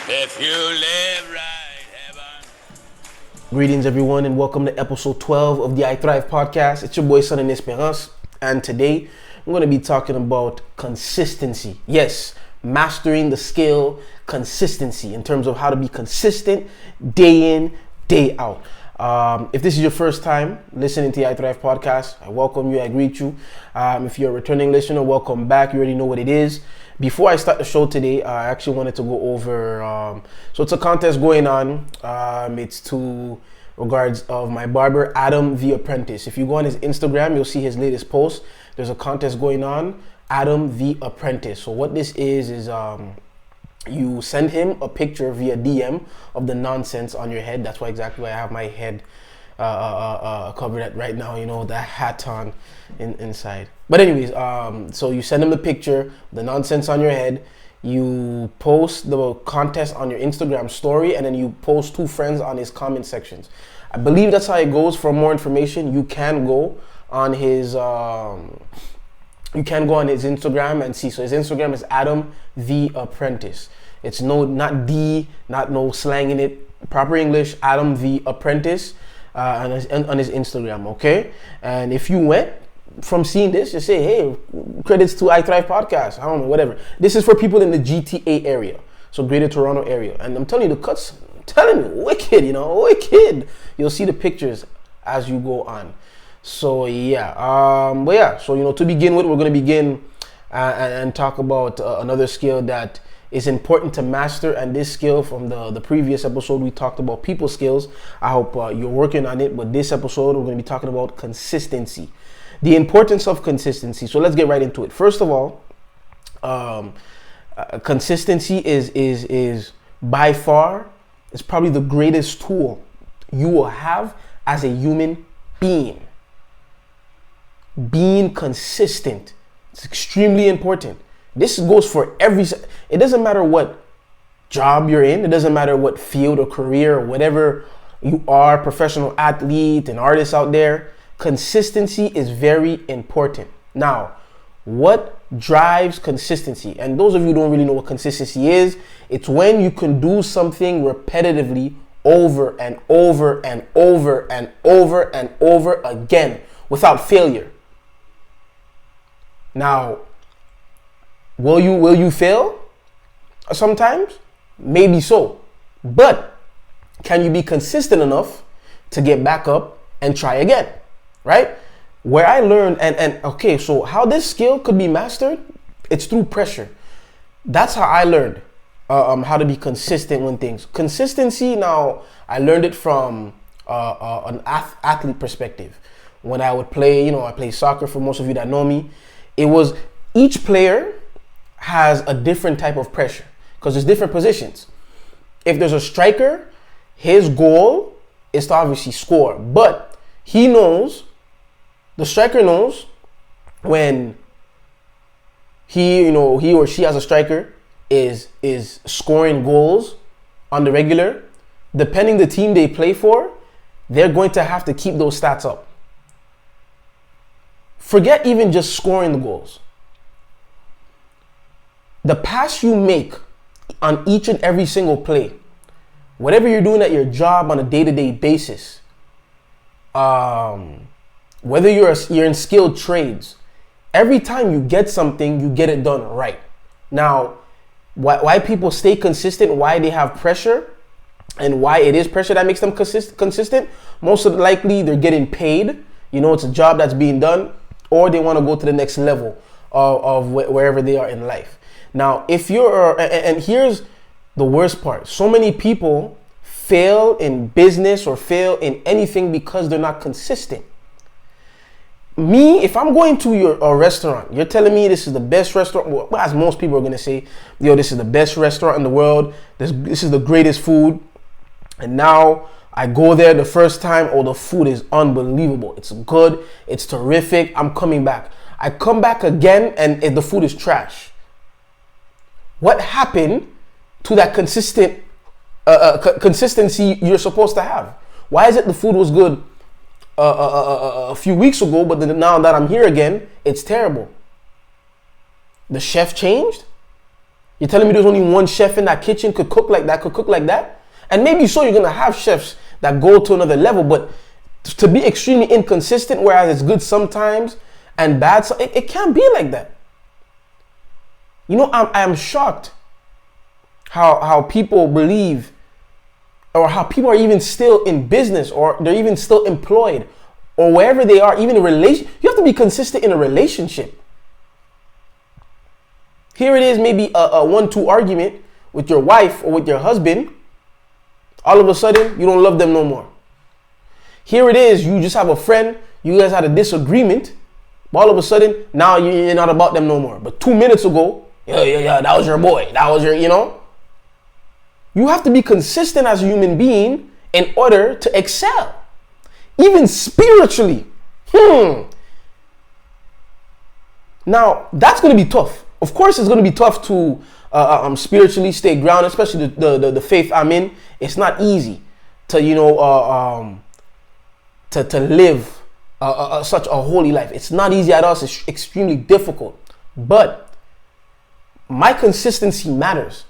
If you live right, heaven. Greetings, everyone, and welcome to episode 12 of the I Thrive podcast. It's your boy, Sundin, Esperance, and today I'm going to be talking about consistency. Yes, mastering the skill consistency in terms of how to be consistent day in, day out. If this is your first time listening to the I Thrive podcast, I welcome you, I greet you. If you're a returning listener, welcome back. You already know what it is. Before I start the show today, I actually wanted to go over, so it's a contest going on. It's to regards of my barber, Adam the Apprentice. If you go on his Instagram, you'll see his latest post. There's a contest going on, Adam the Apprentice. So what this is you send him a picture via DM of the nonsense on your head. That's why exactly why I have my head covered right now, you know, that hat on inside. But anyways, so you send him the picture, the nonsense on your head, you post the contest on your Instagram story, and then you post 2 friends on his comment sections. I believe that's how it goes. For more information, you can go on his Instagram and see. So his Instagram is Adam the Apprentice. It's not no slang in it. Proper English, Adam the Apprentice, on his Instagram. Okay, and if you went from seeing this, just say, hey, credits to I Thrive podcast. I don't know, whatever. This is for people in the GTA area, so Greater Toronto area. And I'm telling you, the cuts, wicked, wicked. You'll see the pictures as you go on. So yeah, so to begin with, we're going to begin and talk about another skill that is important to master. And this skill, from the previous episode, we talked about people skills. I hope you're working on it. But this episode, we're going to be talking about consistency, the importance of consistency. So let's get right into it. First of all, consistency is by far, is probably the greatest tool you will have as a human being. Being consistent, it's extremely important. This goes for it doesn't matter what job you're in. It doesn't matter what field or career or whatever you are, professional athlete and artist out there. Consistency is very important. Now, what drives consistency? And those of you who don't really know what consistency is, it's when you can do something repetitively over and over and over and over and over again without failure. Now, will you fail sometimes? Maybe so. But can you be consistent enough to get back up and try again? Right? Where I learned, okay, so how this skill could be mastered, it's through pressure. That's how I learned how to be consistent when things. Consistency, now, I learned it from an athlete perspective. When I would play, I play soccer, for most of you that know me. It was, each player has a different type of pressure because there's different positions. If there's a striker, his goal is to obviously score, but the striker knows when he or she, as a striker, is scoring goals on the regular. Depending the team they play for, they're going to have to keep those stats up. Forget even just scoring the goals. The pass you make on each and every single play, whatever you're doing at your job on a day-to-day basis, whether you're in skilled trades, every time you get something, you get it done right. Now, why people stay consistent, why they have pressure, and why it is pressure that makes them consistent, most likely they're getting paid. It's a job that's being done, or they want to go to the next level of wherever they are in life. Now, if you're, and here's the worst part, so many people fail in business or fail in anything because they're not consistent. Me, if I'm going to a restaurant, you're telling me this is the best restaurant, well, as most people are going to say, this is the best restaurant in the world, this is the greatest food, and now I go there the first time, the food is unbelievable, it's good, it's terrific, I'm coming back. I come back again and the food is trash. What happened to that consistency you're supposed to have? Why is it the food was good a few weeks ago, but then now that I'm here again, it's terrible? The chef changed? You're telling me there's only one chef in that kitchen could cook like that? And maybe so you're going to have chefs that go to another level, but to be extremely inconsistent, whereas it's good sometimes and bad, so it can't be like that. You know, I am shocked how people believe, or how people are even still in business, or they're even still employed, or wherever they are, even in relation. You have to be consistent in a relationship. Here it is, maybe a 1-2 argument with your wife or with your husband. All of a sudden, you don't love them no more. Here it is, you just have a friend, you guys had a disagreement, but all of a sudden, now you're not about them no more. But 2 minutes ago, yeah, that was your boy, that was your, You have to be consistent as a human being in order to excel. Even spiritually. Now, that's going to be tough. Of course, it's going to be tough to spiritually stay grounded, especially the faith I'm in. It's not easy to, to live such a holy life. It's not easy at all. It's extremely difficult. But my consistency matters.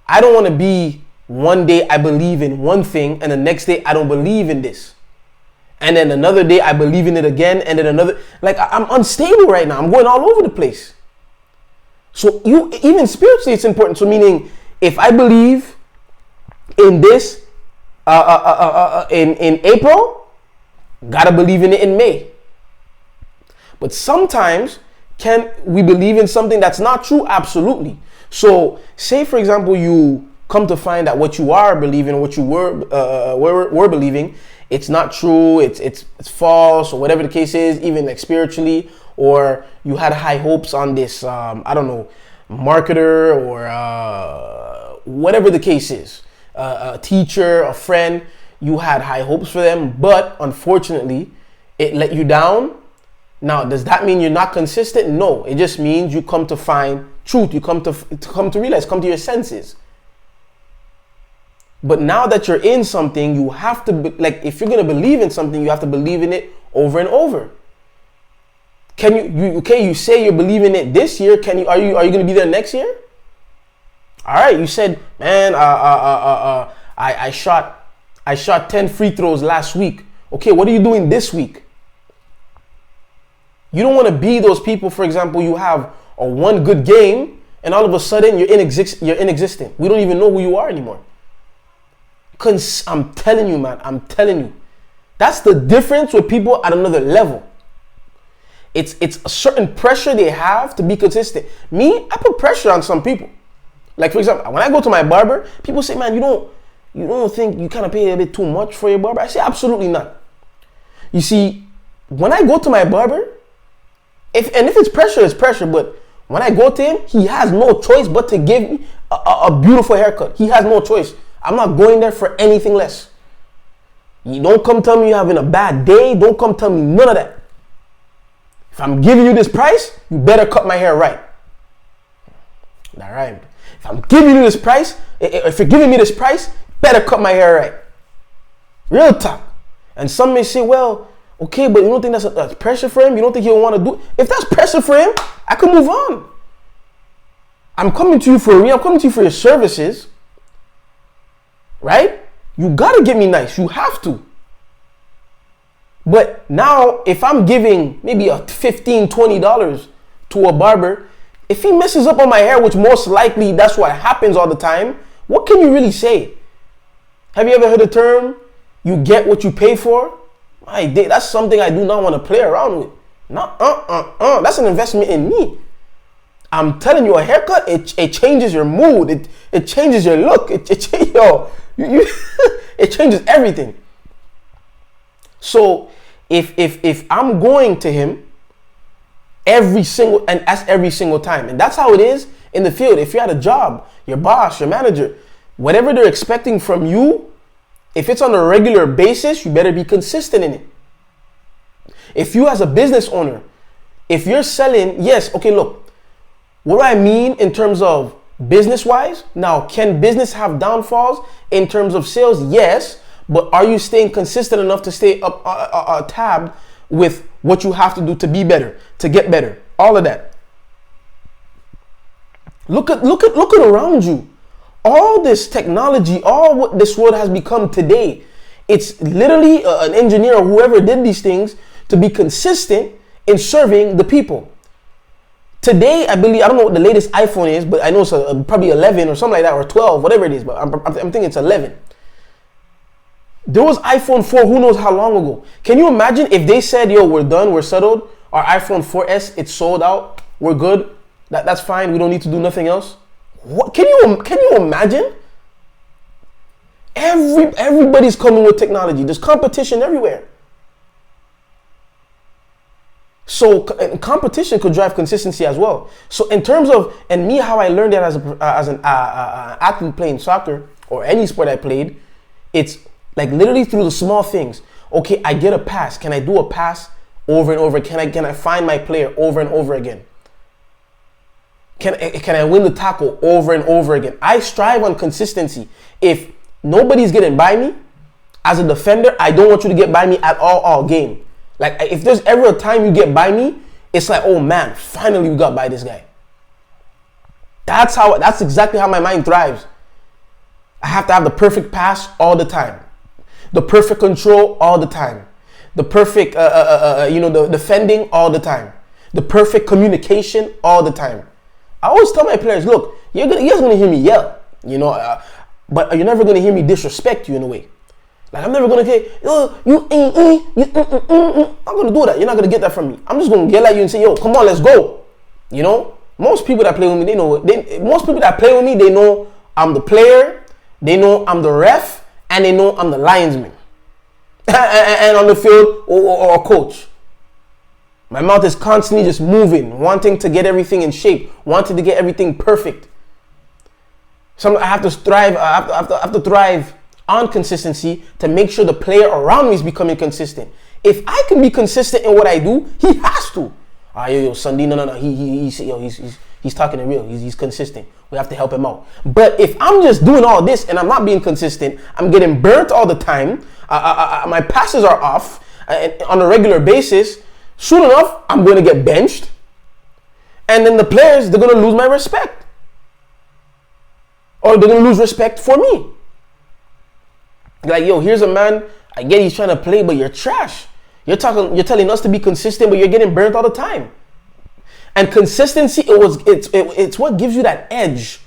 I don't want to be one day I believe in one thing and the next day I don't believe in this. And then another day I believe in it again, and then another. Like, I'm unstable right now. I'm going all over the place. So even spiritually, it's important. So meaning, if I believe in this in April, gotta believe in it in May. But sometimes, can we believe in something that's not true? Absolutely. So say, for example, you come to find that what you are believing, what you were believing, it's not true, it's false, or whatever the case is, even like spiritually, or you had high hopes on this, marketer, or whatever the case is, a teacher, a friend, you had high hopes for them, but unfortunately, it let you down. Now, does that mean you're not consistent? No, it just means you come to find truth, you come to realize, come to your senses. But now that you're in something, you have to, if you're going to believe in something, you have to believe in it over and over. You say you're believing it this year. Are you going to be there next year? All right. You said, man, I shot 10 free throws last week. Okay. What are you doing this week? You don't want to be those people. For example, you have a one good game and all of a sudden you're inexistent. We don't even know who you are anymore. I'm telling you, man, that's the difference with people at another level. It's a certain pressure they have to be consistent. Me, I put pressure on some people. Like, for example, when I go to my barber, people say, man, you don't think you kind of pay a bit too much for your barber? I say, absolutely not. You see, when I go to my barber, if it's pressure, it's pressure. But when I go to him, he has no choice but to give me a beautiful haircut. He has no choice. I'm not going there for anything less. You don't come tell me you're having a bad day. Don't come tell me none of that. If I'm giving you this price, you better cut my hair right. That rhymed. If I'm giving you this price, if you're giving me this price, better cut my hair right. Real talk. And some may say, well, okay, but you don't think that's pressure for him? You don't think he'll want to do it? If that's pressure for him, I can move on. I'm coming to you for I'm coming to you for your services. Right? You gotta get me nice. You have to. But now, if I'm giving maybe a $15, $20 to a barber, if he messes up on my hair, which most likely that's what happens all the time, what can you really say? Have you ever heard the term, you get what you pay for? That's something I do not want to play around with. No, that's an investment in me. I'm telling you, a haircut, it changes your mood. It changes your look. It changes everything. So if I'm going to him every single time, and that's how it is in the field. If you're at a job, your boss, your manager, whatever they're expecting from you, if it's on a regular basis, you better be consistent in it. If you as a business owner, if you're selling, yes, okay, look, what do I mean in terms of business-wise? Now, can business have downfalls in terms of sales? Yes, but are you staying consistent enough to stay up tabbed with what you have to do to be better, to get better, all of that? Look at around you. All this technology, all what this world has become today, it's literally an engineer or whoever did these things to be consistent in serving the people. Today, I don't know what the latest iPhone is, but I know it's probably 11 or something like that, or 12, whatever it is, but I'm thinking it's 11. There was iPhone 4 who knows how long ago. Can you imagine if they said, yo, we're done, we're settled, our iPhone 4S, it's sold out, we're good, that's fine, we don't need to do nothing else? What can you imagine? Everybody's coming with technology. There's competition everywhere. So competition could drive consistency as well. So in terms of, and me, how I learned that as an athlete playing soccer or any sport I played, it's like literally through the small things. Okay, I get a pass. Can I do a pass over and over? Can I find my player over and over again? Can I win the tackle over and over again? I strive on consistency. If nobody's getting by me, as a defender, I don't want you to get by me at all game. Like, if there's ever a time you get by me, it's like, oh man, finally we got by this guy. That's exactly how my mind thrives. I have to have the perfect pass all the time, the perfect control all the time, the perfect, the defending all the time, the perfect communication all the time. I always tell my players, look, you guys gonna hear me yell, but you're never gonna hear me disrespect you in a way. Like, I'm never gonna say, I'm gonna do that. You're not gonna get that from me. I'm just gonna yell at you and say, yo, come on, let's go. Most people that play with me, they know. Most people that play with me, they know I'm the player, they know I'm the ref, and they know I'm the linesman. And on the field or coach. My mouth is constantly just moving, wanting to get everything in shape, wanting to get everything perfect. I have to strive. I have to thrive on consistency to make sure the player around me is becoming consistent. If I can be consistent in what I do, he has to. Yo, Sundin, no. He's talking it real. He's consistent. We have to help him out. But if I'm just doing all this and I'm not being consistent, I'm getting burnt all the time. My passes are off on a regular basis. Soon enough, I'm going to get benched. And then the players, they're going to lose my respect. Or they're going to lose respect for me. Like, yo, here's a man, I get he's trying to play, but you're trash. You're telling us to be consistent, but you're getting burnt all the time. And consistency, it's what gives you that edge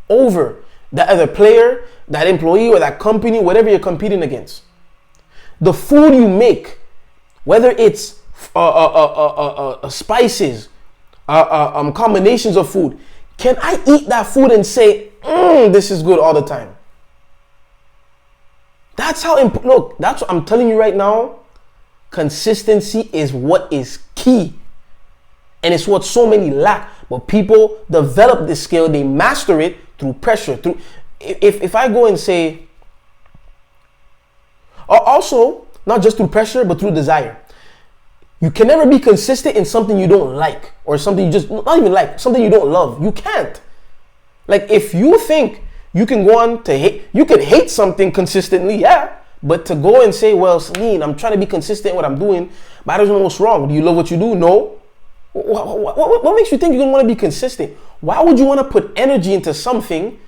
over that other player, that employee, or that company, whatever you're competing against. The food you make, whether it's spices, combinations of food, can I eat that food and say, this is good all the time? That's how, look, that's what I'm telling you right now. Consistency is what is key. And it's what so many lack. But people develop this skill, they master it through pressure. If I go and say, also, not just through pressure, but through desire. You can never be consistent in something you don't like, or something you just, not even like, something you don't love. You can't. Like, if you think you can go on to hate, you can hate something consistently, yeah. But to go and say, well, Sundin, I'm trying to be consistent in what I'm doing, but I don't know what's wrong. Do you love what you do? No. What makes you think you're going to want to be consistent? Why would you want to put energy into something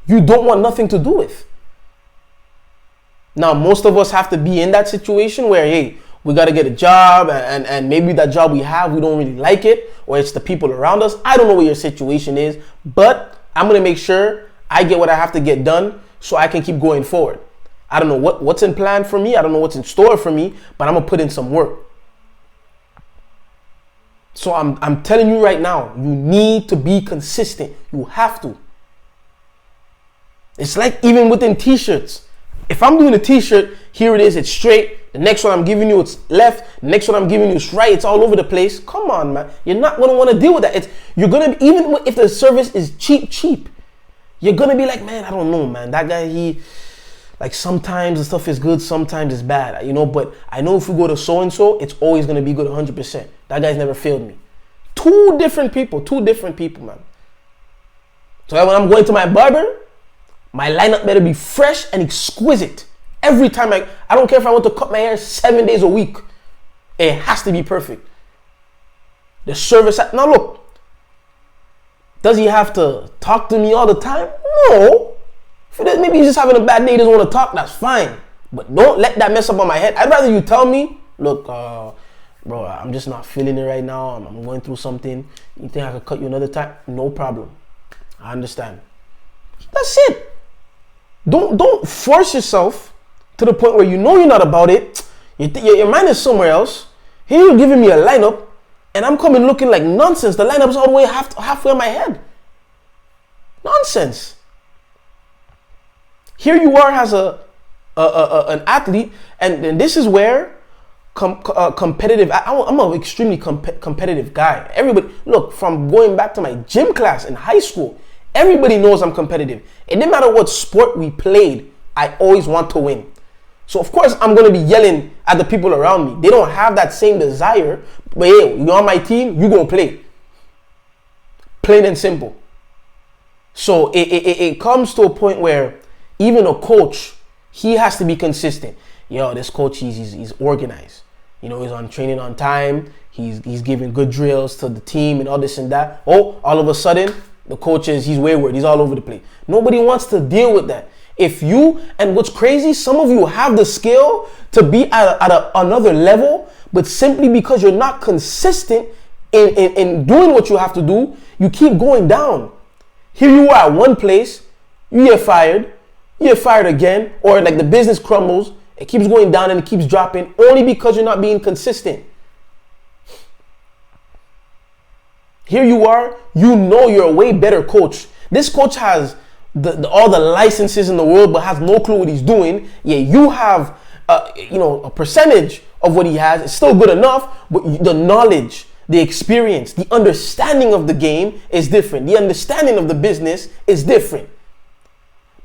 you don't want nothing to do with? Now, most of us have to be in that situation where, hey, we got to get a job, and maybe that job we have, we don't really like it, or it's the people around us. I don't know what your situation is, but I'm going to make sure I get what I have to get done so I can keep going forward. I don't know what's in plan for me. I don't know what's in store for me, but I'm going to put in some work. So I'm telling you right now, you need to be consistent. You have to. It's like even within t-shirts. If I'm doing a t-shirt, here it is, it's straight. The next one I'm giving you, it's left. The next one I'm giving you is right. It's all over the place. Come on, man. You're not going to want to deal with that. You're going to, even if the service is cheap, you're going to be like, man, I don't know, man. That guy, like sometimes the stuff is good, sometimes it's bad, but I know if we go to so-and-so, it's always going to be good 100%. That guy's never failed me. Two different people, man. So when I'm going to my barber, my lineup better be fresh and exquisite. Every time I don't care if I want to cut my hair 7 days a week. It has to be perfect. The service, now look, Does he have to talk to me all the time? No. Maybe he's just having a bad day, he doesn't want to talk, that's fine. But don't let that mess up on my head. I'd rather you tell me, look, bro, I'm just not feeling it right now. I'm going through something. You think I could cut you another time? No problem. I understand. That's it. Don't force yourself to the point where you know you're not about it. Your mind is somewhere else. Here you're giving me a lineup, and I'm coming looking like nonsense. The lineup's all the way halfway in my head. Nonsense. Here you are as an athlete, and this is where competitive. I'm an extremely competitive guy. Everybody, look, from going back to my gym class in high school, everybody knows I'm competitive. It didn't matter what sport we played, I always want to win. So of course I'm going to be yelling at the people around me. They don't have that same desire, but hey, you're on my team, you gonna play. Plain and simple. So it comes to a point where even a coach, he has to be consistent. Yo, this coach, he's organized. You know, he's on training on time. He's giving good drills to the team and all this and that. Oh, all of a sudden, the coach he's wayward. He's all over the place. Nobody wants to deal with that. And what's crazy, some of you have the skill to be at another level, but simply because you're not consistent in doing what you have to do, you keep going down. Here you are at one place, you get fired again, or like the business crumbles, it keeps going down and it keeps dropping only because you're not being consistent. Here you are, you know you're a way better coach. This coach has all the licenses in the world but has no clue what he's doing. Yeah, you have a percentage of what he has. It's still good enough, but the knowledge, the experience, the understanding of the game is different. The understanding of the business is different.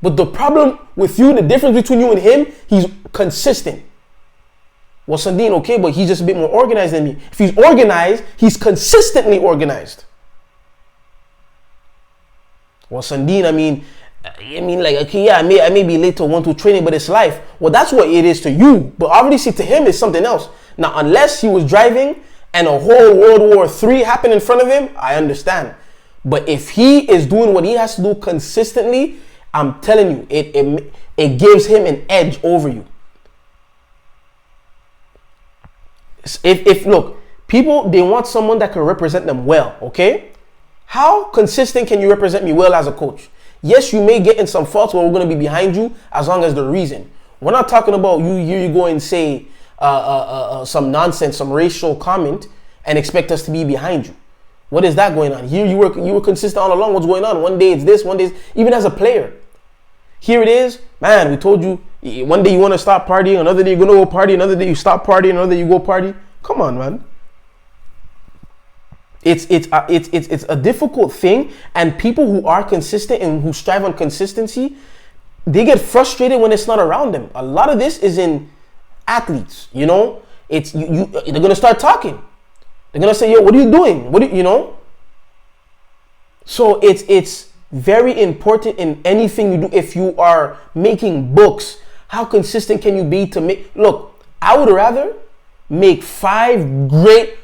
But the problem with you, the difference between you and him, he's consistent. Well, Sundin, okay, but he's just a bit more organized than me. If he's organized, he's consistently organized. Well, Sundin, I mean, like, okay, yeah, I may be late to 1-2 training, but it's life. Well, that's what it is to you. But obviously to him, it's something else. Now, unless he was driving and a whole World War III happened in front of him, I understand. But if he is doing what he has to do consistently, I'm telling you, it gives him an edge over you. If look, people, they want someone that can represent them well, okay? How consistent can you represent me well as a coach? Yes, you may get in some faults where we're going to be behind you as long as the reason. We're not talking about you go and say some nonsense, some racial comment and expect us to be behind you. What is that going on? Here you were consistent all along. What's going on? One day it's this, one day it's, even as a player. Here it is, man, we told you, one day you want to stop partying, another day you're going to go party, another day you stop partying, another day you go party. Come on, man. It's a difficult thing, and people who are consistent and who strive on consistency, they get frustrated when it's not around them. A lot of this is in athletes, you know. They're going to start talking. They're going to say, yo, what are you doing? So it's very important in anything you do. If you are making books, how consistent can you be to make? Look, I would rather make 5 great,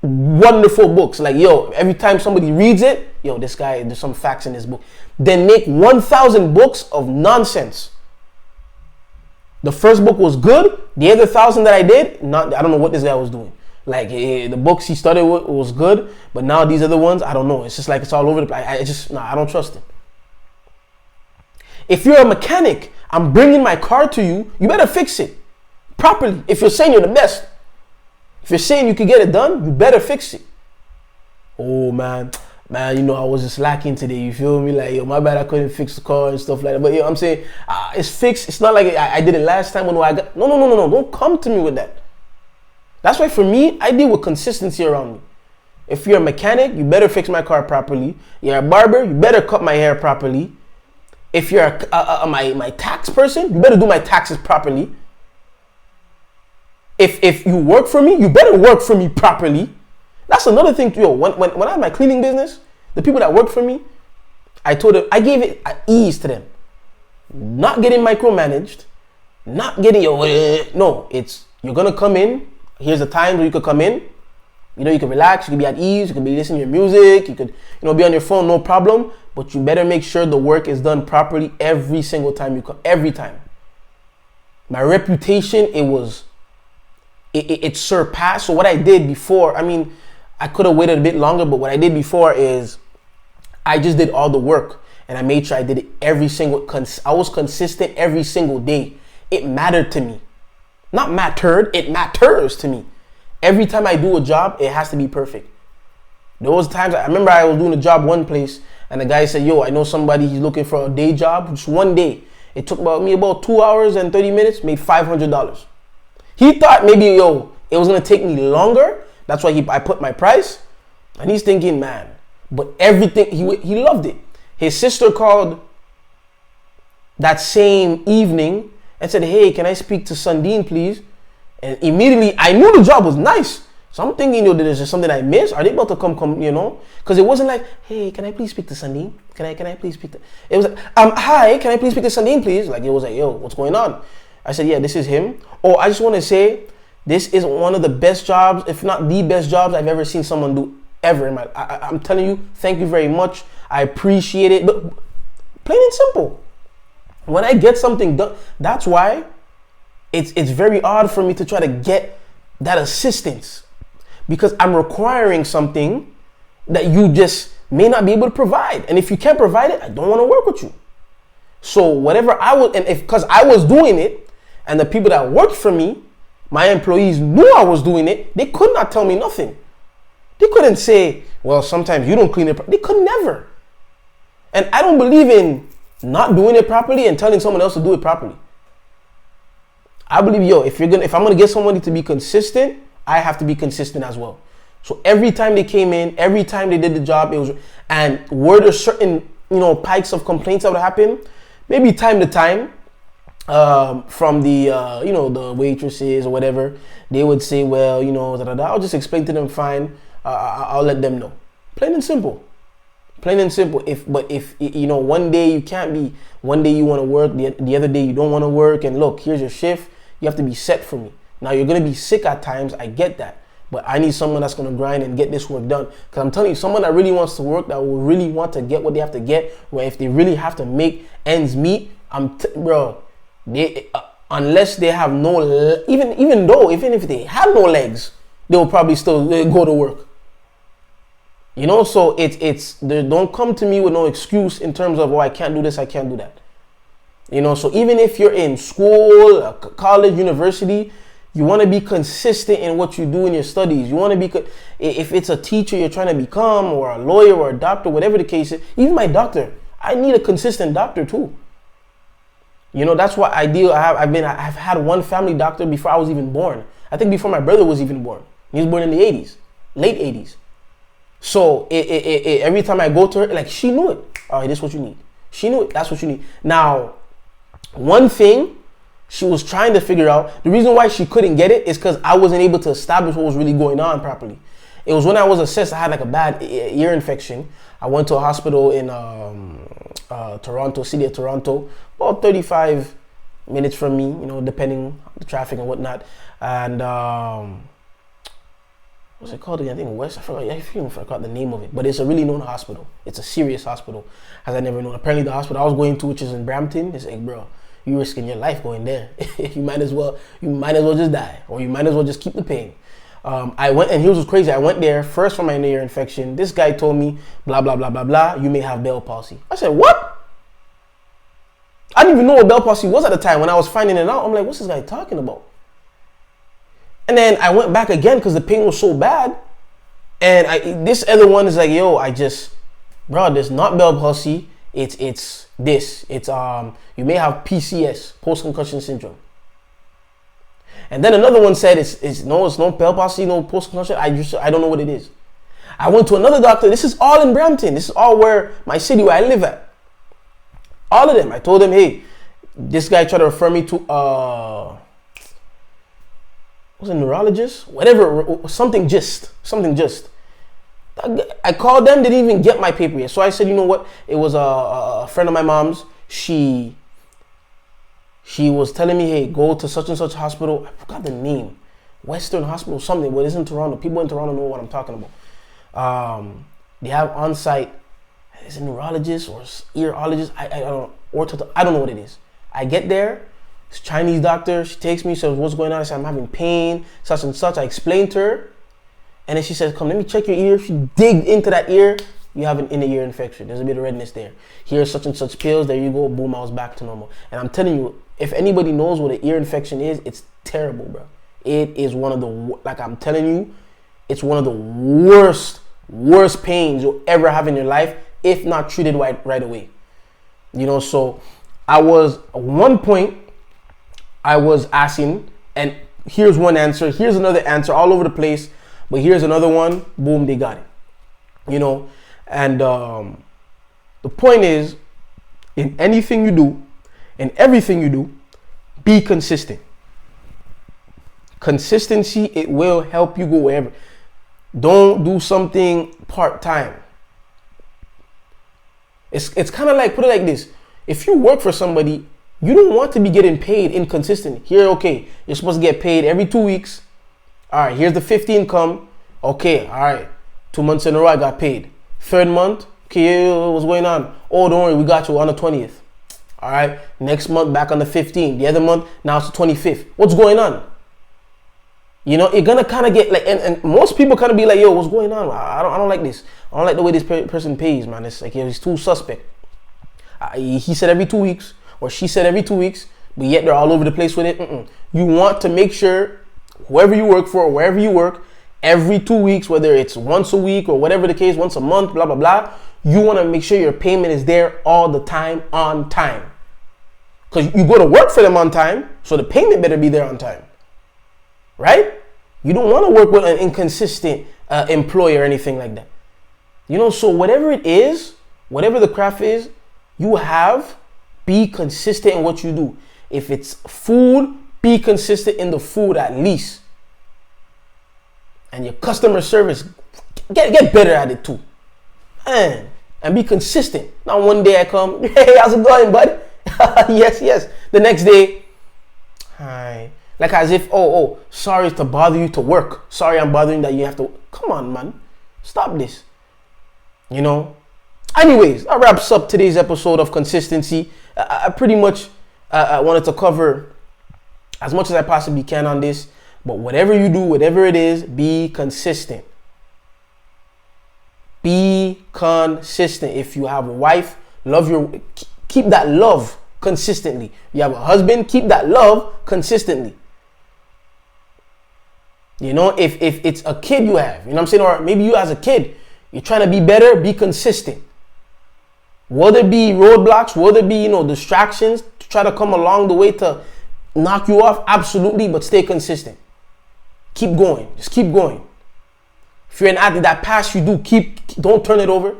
wonderful books. Like, yo, every time somebody reads it, yo, this guy, there's some facts in this book. Then make 1,000 books of nonsense. The first book was good. The other 1,000 that I did, I don't know what this guy was doing. Like, the books he started with was good, but now these other ones, I don't know. It's just like it's all over the place. I don't trust it. If you're a mechanic, I'm bringing my car to you, you better fix it properly. If you're saying you're the best, if you're saying you can get it done, you better fix it. Oh, man, I was just lacking today. You feel me? Like, yo, my bad, I couldn't fix the car and stuff like that. But, I'm saying it's fixed. It's not like I did it last time when I got... No. Don't come to me with that. That's why for me, I deal with consistency around me. If you're a mechanic, you better fix my car properly. You're a barber, you better cut my hair properly. If you're my tax person, you better do my taxes properly. If you work for me, you better work for me properly. That's another thing. Yo, when I had my cleaning business, the people that worked for me, I told them, I gave it ease to them. Not getting micromanaged, not getting you're gonna come in. Here's the time where you could come in. You know, you can relax, you can be at ease, you can be listening to your music, you could, be on your phone, no problem. But you better make sure the work is done properly every single time you come. Every time. My reputation, it surpassed. So what I did before, I could have waited a bit longer, but what I did before is I just did all the work and I made sure I did it I was consistent every single day. It mattered to me. Not mattered, it matters to me. Every time I do a job, it has to be perfect. There was times, I remember I was doing a job one place and the guy said, yo, I know somebody, he's looking for a day job, just one day. It took about 2 hours and 30 minutes, made $500. He thought maybe, it was gonna take me longer. That's why I put my price. And he's thinking, man, but everything, he loved it. His sister called that same evening and said, hey, can I speak to Sundin, please? And immediately, I knew the job was nice. So I'm thinking, there's just something I missed. Are they about to come, Because it wasn't like, hey, can I please speak to Sundin? Can I please speak to... It was like, hi, can I please speak to Sundin, please? Like, it was like, yo, what's going on? I said, yeah, this is him. Oh, I just want to say, this is one of the best jobs, if not the best jobs I've ever seen someone do ever in my life. I'm telling you, thank you very much. I appreciate it. But plain and simple. When I get something done, that's why it's very odd for me to try to get that assistance, because I'm requiring something that you just may not be able to provide. And if you can't provide it, I don't want to work with you. So whatever because I was doing it and the people that worked for me, my employees knew I was doing it, they could not tell me nothing. They couldn't say, well, sometimes you don't clean it. They could never. And I don't believe in not doing it properly and telling someone else to do it properly. I believe, if I'm gonna get somebody to be consistent, I have to be consistent as well. So every time they came in, every time they did the job, and were there certain, pikes of complaints that would happen, maybe time to time, from the, the waitresses or whatever, they would say, well, I'll just explain to them fine. I'll let them know. Plain and simple. Plain and simple. If one day you can't be, one day you want to work, the other day you don't want to work, and look, here's your shift. You have to be set for me. Now you're going to be sick at times. I get that. But I need someone that's going to grind and get this work done. Because I'm telling you, someone that really wants to work, that will really want to get what they have to get, where if they really have to make ends meet, unless they have even if they have no legs, they will probably still go to work. So don't come to me with no excuse in terms of, I can't do this, I can't do that. So even if you're in school, college, university, you want to be consistent in what you do in your studies. You want to be, if it's a teacher you're trying to become, or a lawyer or a doctor, whatever the case is. Even my doctor, I need a consistent doctor too. That's what I've had one family doctor before I was even born. I think before my brother was even born. He was born in the 80s, late 80s. So every time I go to her, like, she knew it. All right, this is what you need. She knew it. That's what you need. Now, one thing she was trying to figure out, the reason why she couldn't get it is because I wasn't able to establish what was really going on properly. It was when I was assessed, I had like a bad ear infection. I went to a hospital in Toronto, city of Toronto, about 35 minutes from me, depending on the traffic and whatnot. And what's it called again? I think West. I forgot the name of it, but it's a really known hospital. It's a serious hospital, as I never known. Apparently, the hospital I was going to, which is in Brampton, it's like, bro, you risking your life going there. you might as well just die, or you might as well just keep the pain. I went, and here's what's crazy. I went there first for my ear infection. This guy told me, blah blah blah blah blah. You may have Bell palsy. I said, what? I didn't even know what Bell palsy was at the time. When I was finding it out, I'm like, what's this guy talking about? And then I went back again because the pain was so bad. And this other one is like, there's not Bell palsy. It's this. It's you may have PCS, post-concussion syndrome. And then another one said it's no Bell palsy, no post-concussion. I don't know what it is. I went to another doctor. This is all in Brampton. This is all where my city where I live at. All of them. I told them, hey, this guy tried to refer me to was a neurologist, whatever, something just. I called them, they didn't even get my paper yet. So I said, you know what? It was a friend of my mom's. She was telling me, hey, go to such and such hospital. I forgot the name. Western Hospital, something, but it's in Toronto. People in Toronto know what I'm talking about. They have on-site, is it neurologist or earologist? I don't know. I don't know what it is. I get there, it's a Chinese doctor. She takes me, says, what's going on? I said, I'm having pain, such and such. I explained to her, and then she says, come, let me check your ear. She digged into that ear. You have an inner ear infection. There's a bit of redness there. Here's such and such pills. There you go. Boom, I was back to normal. And I'm telling you, if anybody knows what an ear infection is, it's terrible, bro. It is one of the, like I'm telling you, it's one of the worst pains you'll ever have in your life, if not treated right away. You know, so at one point, I was asking, and here's one answer, here's another answer, all over the place, but here's another one, boom, they got it. You know, and the point is, in anything you do, in everything you do, be consistent. Consistency, it will help you go wherever. Don't do something part-time. It's kind of like, put it like this. If you work for somebody, you don't want to be getting paid inconsistent. Here, okay, you're supposed to get paid every 2 weeks. All right, here's the 15 come. Okay, all right, 2 months in a row I got paid. Third month, okay, what's going on? Oh, don't worry, we got you on the 20th. All right, next month back on the 15th. The other month, now it's the 25th. What's going on? You know, you're gonna kind of get like, and most people kind of be like, yo, what's going on? I don't like this. I don't like the way this person pays, man. It's like, yo, he's too suspect. He said every 2 weeks, or she said every 2 weeks, but yet they're all over the place with it. You want to make sure whoever you work for, or wherever you work, every 2 weeks, whether it's once a week or whatever the case, once a month, blah, blah, blah, you want to make sure your payment is there all the time, on time. Because you go to work for them on time, so the payment better be there on time. Right? You don't want to work with an inconsistent employer or anything like that. You know, so whatever it is, whatever the craft is, be consistent in what you do. If it's food, be consistent in the food at least. And your customer service, get better at it too. And be consistent. Now one day I come, hey, how's it going, bud? Yes. The next day, hi. Like as if, oh, sorry to bother you to work. Sorry I'm bothering that you have to. Come on, man. Stop this. You know? Anyways, that wraps up today's episode of Consistency. I pretty much wanted to cover as much as I possibly can on this. But whatever you do, whatever it is, be consistent. Be consistent. If you have a wife, keep that love consistently. You have a husband, keep that love consistently. You know, if it's a kid you have, you know what I'm saying? Or maybe you as a kid, you're trying to be better, be consistent. Will there be roadblocks? Will there be, distractions to try to come along the way to knock you off? Absolutely, but stay consistent. Keep going. Just keep going. If you're an athlete, that pass you do, don't turn it over.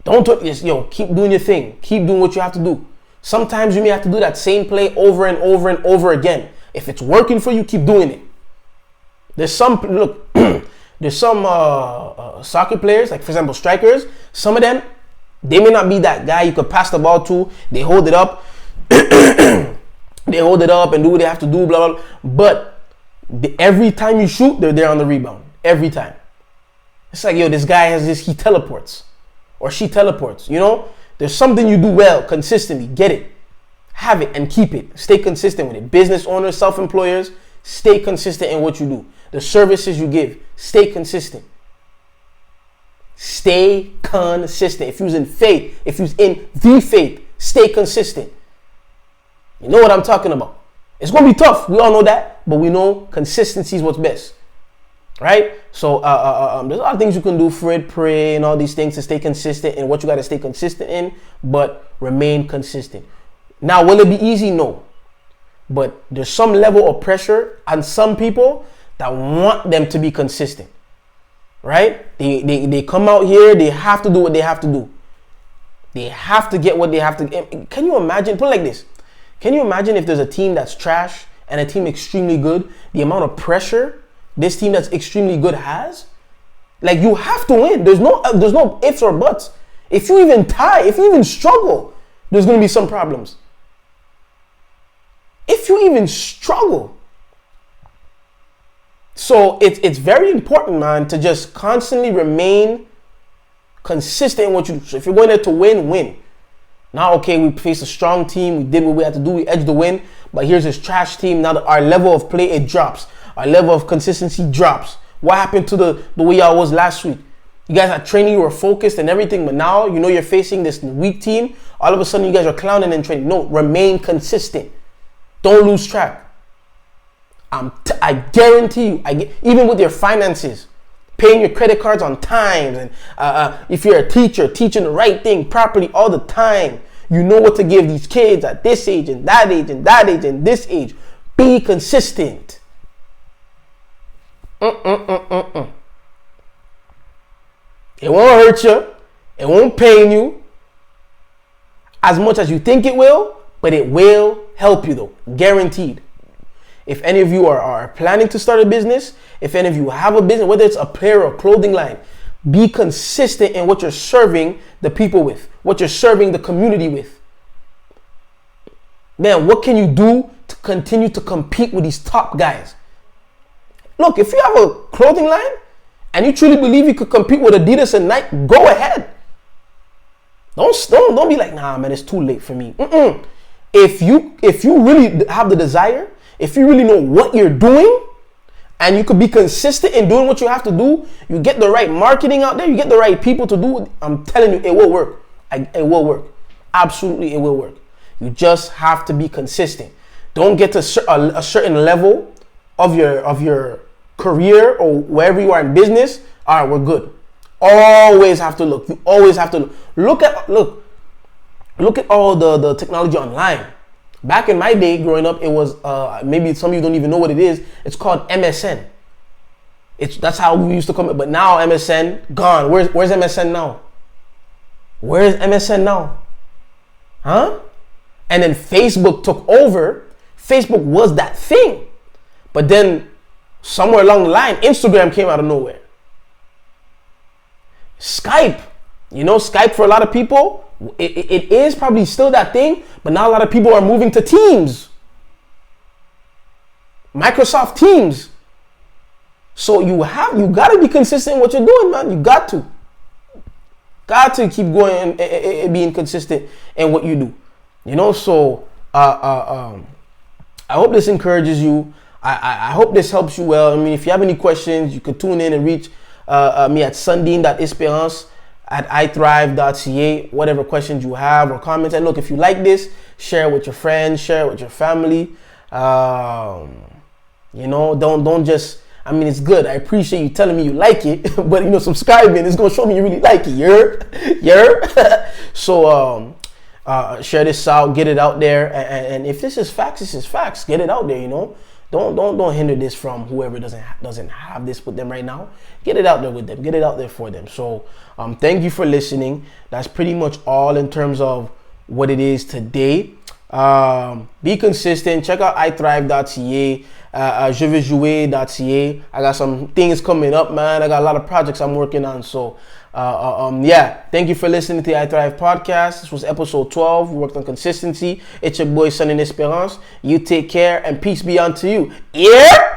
Keep doing your thing. Keep doing what you have to do. Sometimes you may have to do that same play over and over and over again. If it's working for you, keep doing it. There's some soccer players, like for example, strikers. Some of them, they may not be that guy you could pass the ball to. They hold it up. They hold it up and do what they have to do, blah, blah, blah. But every time you shoot, they're there on the rebound. Every time. It's like, this guy has this, he teleports. Or she teleports, There's something you do well, consistently. Get it. Have it and keep it. Stay consistent with it. Business owners, self-employers, stay consistent in what you do. The services you give, stay consistent. Stay consistent. If you're in faith, if you're in the faith, stay consistent. You know what I'm talking about. It's going to be tough. We all know that. But we know consistency is what's best. Right? So there's a lot of things you can do for it, pray and all these things to stay consistent in what you got to stay consistent in, but remain consistent. Now, will it be easy? No. But there's some level of pressure on some people that want them to be consistent. Right? They come out here, they have to do what they have to do. They have to get what they have to. Can you imagine? Put it like this. Can you imagine if there's a team that's trash and a team extremely good, the amount of pressure this team that's extremely good has? Like, you have to win. There's no ifs or buts. If you even tie, if you even struggle, there's going to be some problems. If you even struggle, So it's very important, man, to just constantly remain consistent in what you do. So if you're going there to win, win. Now, okay, we faced a strong team. We did what we had to do. We edged the win. But here's this trash team. Now our level of play, it drops. Our level of consistency drops. What happened to the way y'all was last week? You guys are training, you were focused and everything. But now, you know, you're facing this weak team. All of a sudden, you guys are clowning and training. No, remain consistent. Don't lose track. I guarantee you, even with your finances, paying your credit cards on time, and if you're a teacher, teaching the right thing properly all the time, you know what to give these kids at this age and that age and that age and this age. Be consistent. It won't hurt you. It won't pain you as much as you think it will, but it will help you though, guaranteed. If any of you are planning to start a business, if any of you have a business, whether it's a pair or clothing line, be consistent in what you're serving the people with, what you're serving the community with. Man, what can you do to continue to compete with these top guys? Look, if you have a clothing line and you truly believe you could compete with Adidas and Nike, go ahead. Don't be like, nah, man, it's too late for me. If you really have the desire, if you really know what you're doing, and you could be consistent in doing what you have to do, you get the right marketing out there, you get the right people to do it, I'm telling you, it will work. It will work. Absolutely, it will work. You just have to be consistent. Don't get to a certain level of your career or wherever you are in business. All right, we're good. Always have to look. You always have to look at all the technology online. Back in my day, growing up, it was maybe some of you don't even know what it is. It's called MSN. That's how we used to come. But now MSN gone. Where's MSN now? Where is MSN now? Huh? And then Facebook took over. Facebook was that thing. But then somewhere along the line, Instagram came out of nowhere. Skype. You know, Skype for a lot of people, it is probably still that thing, but now a lot of people are moving to Teams. Microsoft Teams. So you got to be consistent in what you're doing, man. You got to keep going and being consistent in what you do. You know, so I hope this encourages you. I hope this helps you well. I mean, if you have any questions, you can tune in and reach me at Sundin.Esperance at THRIVEDPODCAST, whatever questions you have or comments. And look, if you like this, share it with your friends, share it with your family. You know, don't just, I mean, it's good. I appreciate you telling me you like it, but, you know, subscribing is going to show me you really like it. Yeah. So, share this out, get it out there. And if this is facts, this is facts. Get it out there, you know. Don't hinder this from whoever doesn't have this with them right now. Get it out there with them. Get it out there for them. So thank you for listening. That's pretty much all in terms of what it is today. Be consistent. Check out iThrive.ca, jeveuxjouer.ca. I got some things coming up, man. I got a lot of projects I'm working on. So yeah, thank you for listening to the I Thrive podcast. This was episode 12. We worked on consistency. It's your boy Sundin Esperance. You take care and peace be unto you. Yeah.